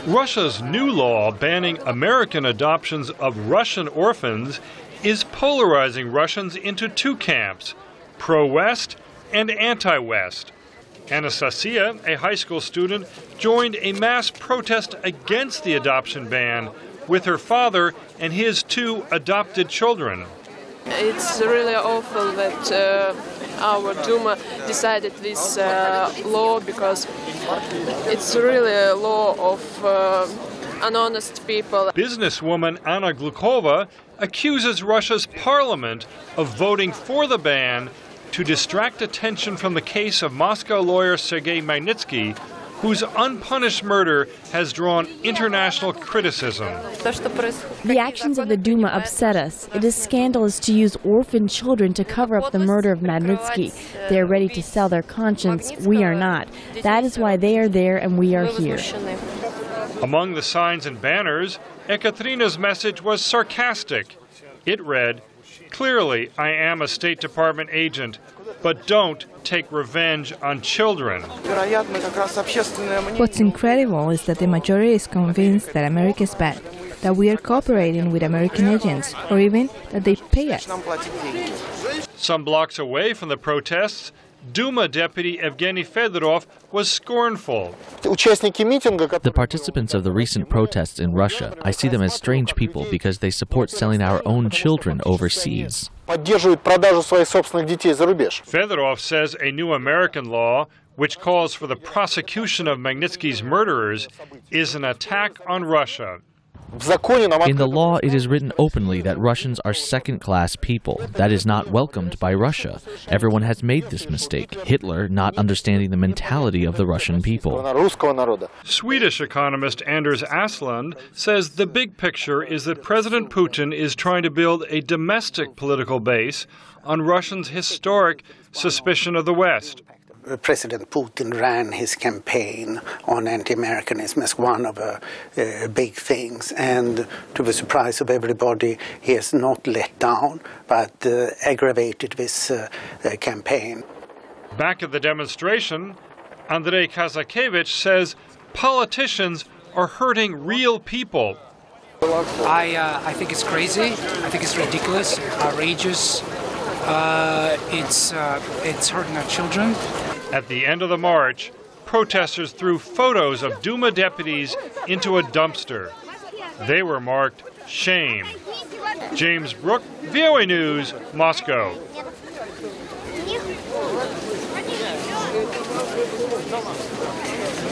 Russia's new law banning American adoptions of Russian orphans is polarizing Russians into two camps, pro-West and anti-West. Anastasia, a high school student, joined a mass protest against the adoption ban with her father and his two adopted children. It's really awful that our Duma decided this law, because it's really a law of honest people. Businesswoman Anna Glukhova accuses Russia's parliament of voting for the ban to distract attention from the case of Moscow lawyer Sergei Magnitsky, whose unpunished murder has drawn international criticism. The actions of the Duma upset us. It is scandalous to use orphan children to cover up the murder of Magnitsky. They are ready to sell their conscience. We are not. That is why they are there and we are here. Among the signs and banners, Ekaterina's message was sarcastic. It read, "Clearly, I am a State Department agent, but don't take revenge on children." What's incredible is that the majority is convinced that America is bad, that we are cooperating with American agents, or even that they pay us. Some blocks away from the protests, Duma Deputy Evgeny Fedorov was scornful. The participants of the recent protests in Russia, I see them as strange people because they support selling our own children overseas. Fedorov says a new American law, which calls for the prosecution of Magnitsky's murderers, is an attack on Russia. In the law, it is written openly that Russians are second-class people. That is not welcomed by Russia. Everyone has made this mistake. Hitler not understanding the mentality of the Russian people. Swedish economist Anders Aslund says the big picture is that President Putin is trying to build a domestic political base on Russians' historic suspicion of the West. President Putin ran his campaign on anti-Americanism as one of the big things, and to the surprise of everybody, he has not let down, but aggravated this campaign. Back at the demonstration, Andrei Kazakevich says politicians are hurting real people. I think it's crazy. I think it's ridiculous, outrageous. It's hurting our children. At the end of the march, protesters threw photos of Duma deputies into a dumpster. They were marked "Shame." James Brooke, VOA News, Moscow.